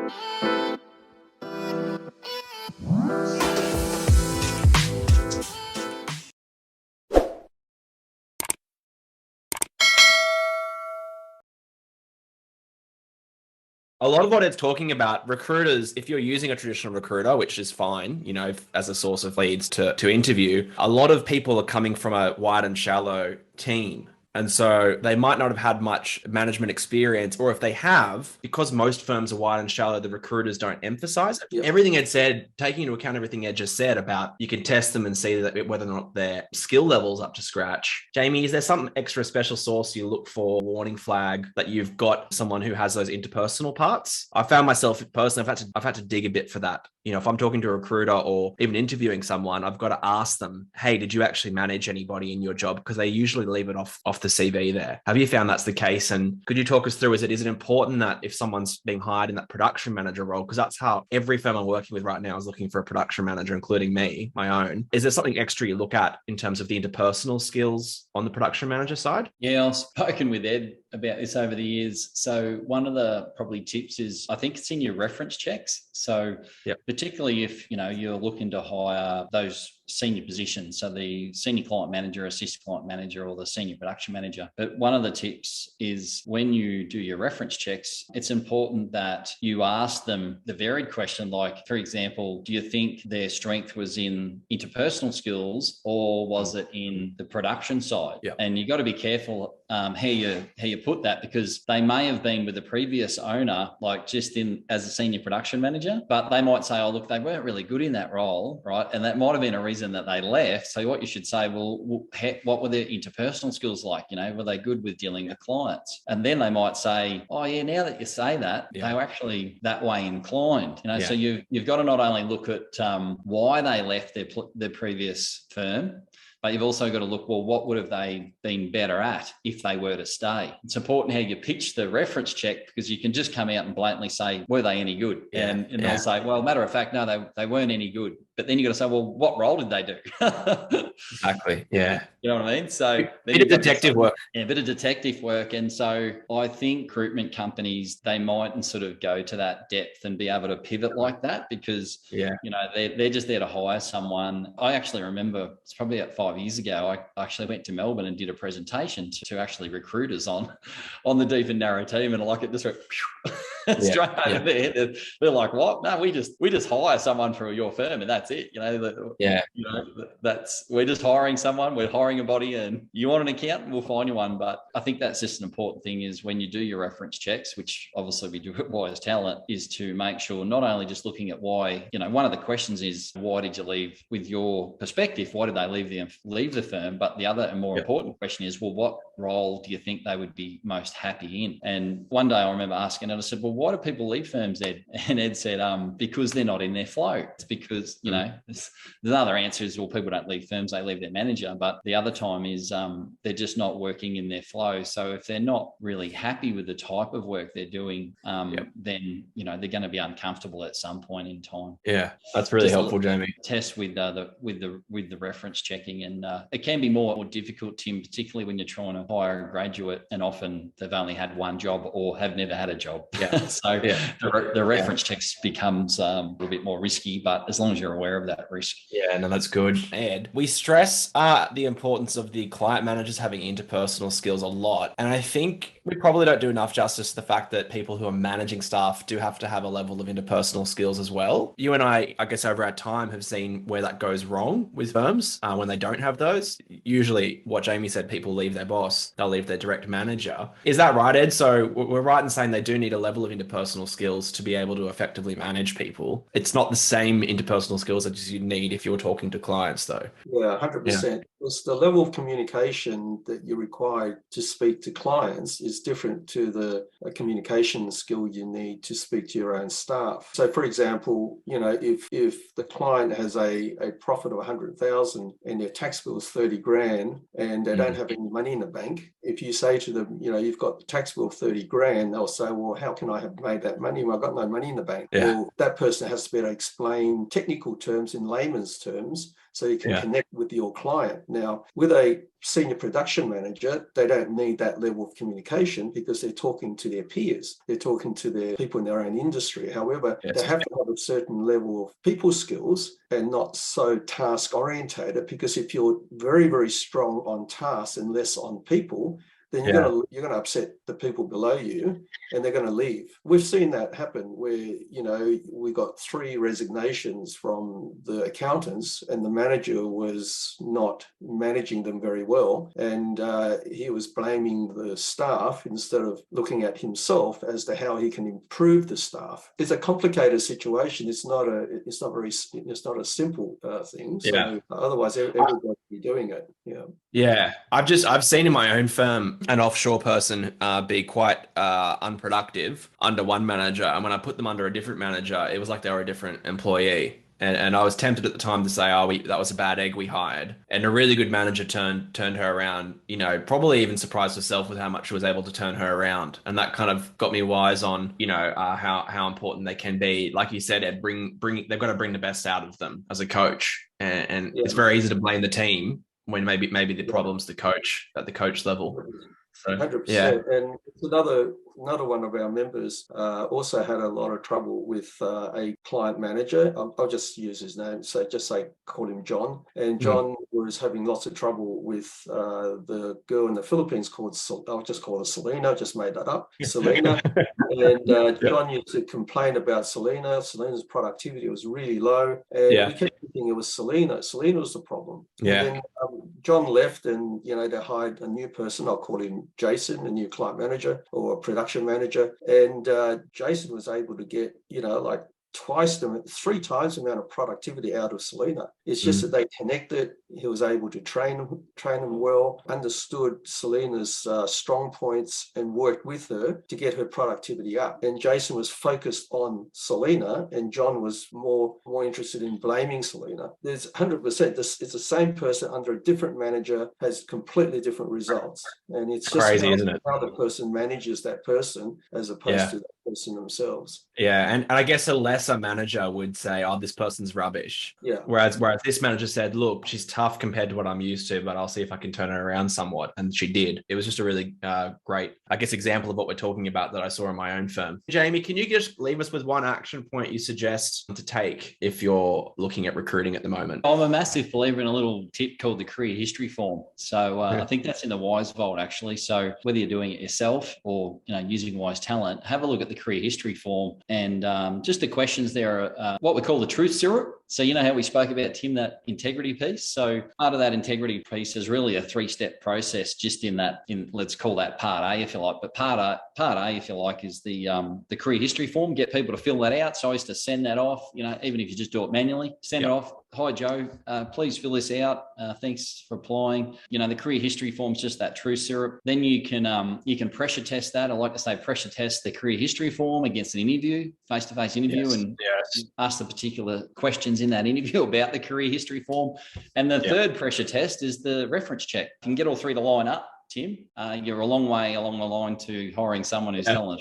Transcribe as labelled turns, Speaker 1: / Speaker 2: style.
Speaker 1: A lot of what it's talking about, recruiters, if you're using a traditional recruiter, which is fine, as a source of leads to interview, a lot of people are coming from a wide and shallow team. And so they might not have had much management experience, or if they have, because most firms are wide and shallow, the recruiters don't emphasize it.
Speaker 2: Yep.
Speaker 1: Everything Ed said, taking into account everything Ed just said about you can test them and see that whether or not their skill level's up to scratch. Jamie, is there some extra special sauce you look for, warning flag, that you've got someone who has those interpersonal parts? I found myself personally, I've had to dig a bit for that. If I'm talking to a recruiter or even interviewing someone, I've got to ask them, hey, did you actually manage anybody in your job? Because they usually leave it off the CV there. Have you found that's the case? And could you talk us through, is it important that if someone's being hired in that production manager role, because that's how every firm I'm working with right now is looking for a production manager, including me, my own. Is there something extra you look at in terms of the interpersonal skills on the production manager side?
Speaker 3: Yeah, I've spoken with Ed about this over the years. So one of the probably tips is, I think it's in your reference checks. So particularly if, you're looking to hire those senior positions, so the senior client manager, assistant client manager, or the senior production manager. But one of the tips is when you do your reference checks, it's important that you ask them the varied question, like, for example, do you think their strength was in interpersonal skills or was it in the production side?
Speaker 1: Yep.
Speaker 3: And you've got to be careful how you put that, because they may have been with the previous owner, like just in as a senior production manager, but they might say, oh, look, they weren't really good in that role, right? And that might have been a reason that they left. So what you should say, well, what were their interpersonal skills like? Were they good with dealing with clients? And then they might say, oh yeah, now that you say that, they were actually that way inclined. So you've got to not only look at why they left their previous firm, but you've also got to look, well, what would have they been better at if they were to stay? It's important how you pitch the reference check, because you can just come out and blatantly say, were they any good? And they'll say, well, matter of fact, no, they weren't any good. But then you got to say, well, what role did they do?
Speaker 1: Exactly. Yeah.
Speaker 3: You know what I mean? So
Speaker 1: bit of detective work.
Speaker 3: Yeah, a bit of detective work. And so I think recruitment companies, they mightn't sort of go to that depth and be able to pivot like that, because they're just there to hire someone. I actually remember it's probably about 5 years ago, I actually went to Melbourne and did a presentation to actually recruiters on the deep and narrow team, and like it just went straight over there. They're like, what? No, we just hire someone for your firm and that's it. We're just hiring someone. We're hiring a body, and you want an accountant, we'll find you one. But I think that's just an important thing, is when you do your reference checks, which obviously we do at Wise Talent, is to make sure not only just looking at why, one of the questions is, why did you leave? With your perspective, why did they leave the firm? But the other and more important question is, well, what role do you think they would be most happy in? And one day I remember asking Ed, I said, well, why do people leave firms, Ed? And Ed said, because they're not in their flow. It's because, the other answer is, well, people don't leave firms, they leave their manager. But the other time is they're just not working in their flow. So if they're not really happy with the type of work they're doing, then, they're going to be uncomfortable at some point in time.
Speaker 1: Yeah, that's really helpful, Jamie.
Speaker 3: Test with the reference checking. And it can be more difficult, Tim, particularly when you're trying to hire a graduate and often they've only had one job or have never had a job. So the reference checks becomes a little bit more risky, but as long as you're aware of that risk.
Speaker 1: Yeah, no, that's good. Ed, we stress the importance of the client managers having interpersonal skills a lot. And I think we probably don't do enough justice to the fact that people who are managing staff do have to have a level of interpersonal skills as well. You and I guess over our time have seen where that goes wrong with firms when they don't have those. Usually what Jamie said, people leave their boss, they'll leave their direct manager. Is that right, Ed? So we're right in saying they do need a level of interpersonal skills to be able to effectively manage people. It's not the same interpersonal skills that you need if you're talking to clients, though.
Speaker 2: Yeah, 100%. Because the level of communication that you're required to speak to clients is different to the communication skill you need to speak to your own staff. So, for example, if the client has a profit of 100,000 and their tax bill is 30 grand and they don't have any money in the bank, if you say to them, you've got the tax bill of 30 grand, they'll say, well, how can I have made that money? Well, I've got no money in the bank.
Speaker 1: Yeah.
Speaker 2: Well, that person has to be able to explain technical terms in layman's terms so you can connect with your client. Now, with a senior production manager, they don't need that level of communication because they're talking to their peers. They're talking to their people in their own industry. However, they have to have a certain level of people skills and not so task orientated, because if you're very, very strong on tasks and less on people, then you're going to upset the people below you and they're going to leave. We've seen that happen where, we got 3 resignations from the accountants and the manager was not managing them very well. And he was blaming the staff instead of looking at himself as to how he can improve the staff. It's a complicated situation. It's not a simple thing. So otherwise everybody would be doing it.
Speaker 1: Yeah. I've seen in my own firm an offshore person be quite unproductive under one manager, and when I put them under a different manager, it was like they were a different employee. And I was tempted at the time to say, that was a bad egg we hired. And a really good manager turned her around, probably even surprised herself with how much she was able to turn her around. And that kind of got me wise on, how important they can be. Like you said, Ed, they've got to bring the best out of them as a coach. And it's very easy to blame the team when maybe the problem's the coach at the coach level. So,
Speaker 2: 100%. And it's another one of our members also had a lot of trouble with a client manager. I'll just use his name. So call him John. And John was having lots of trouble with the girl in the Philippines I'll just call her Selena. Just made that up. Selena. And John used to complain about Selena. Selena's productivity was really low. And we kept thinking it was Selena. Selena was the problem.
Speaker 1: Yeah.
Speaker 2: And then John left and, they hired a new person. I'll call him Jason, a new client manager or a production manager. And Jason was able to get, 3 times the amount of productivity out of Selena. It's just that they connected. He was able to train them well, understood Selena's strong points and worked with her to get her productivity up. And Jason was focused on Selena and John was more interested in blaming Selena. There's 100%. It's the same person under a different manager has completely different results. And it's just
Speaker 1: crazy, isn't it?
Speaker 2: How the person manages that person as opposed to that person themselves.
Speaker 1: Yeah, and I guess a lesser manager would say, "Oh, this person's rubbish."
Speaker 2: Yeah.
Speaker 1: Whereas this manager said, "Look, she's tough compared to what I'm used to, but I'll see if I can turn her around somewhat." And she did. It was just a really great, I guess, example of what we're talking about that I saw in my own firm. Jamie, can you just leave us with one action point you suggest to take if you're looking at recruiting at the moment?
Speaker 3: I'm a massive believer in a little tip called the career history form. So I think that's in the Wise Vault, actually. So whether you're doing it yourself or using Wise Talent, have a look at the career history form. And just the questions there are what we call the truth syrup. So how we spoke about, Tim, that integrity piece. So part of that integrity piece is really a 3-step process just in let's call that part A, if you like. But part A, if you like, is the career history form. Get people to fill that out. So I used to send that off, even if you just do it manually, send it off. Hi, Joe, please fill this out. Thanks for applying. The career history form's just that truth syrup. Then you can pressure test that. I like to say pressure test the career history form against an interview, face-to-face interview, and ask the particular questions in that interview about the career history form. And the third pressure test is the reference check. If you can get all 3 to line up, Tim, you're a long way along the line to hiring someone who's telling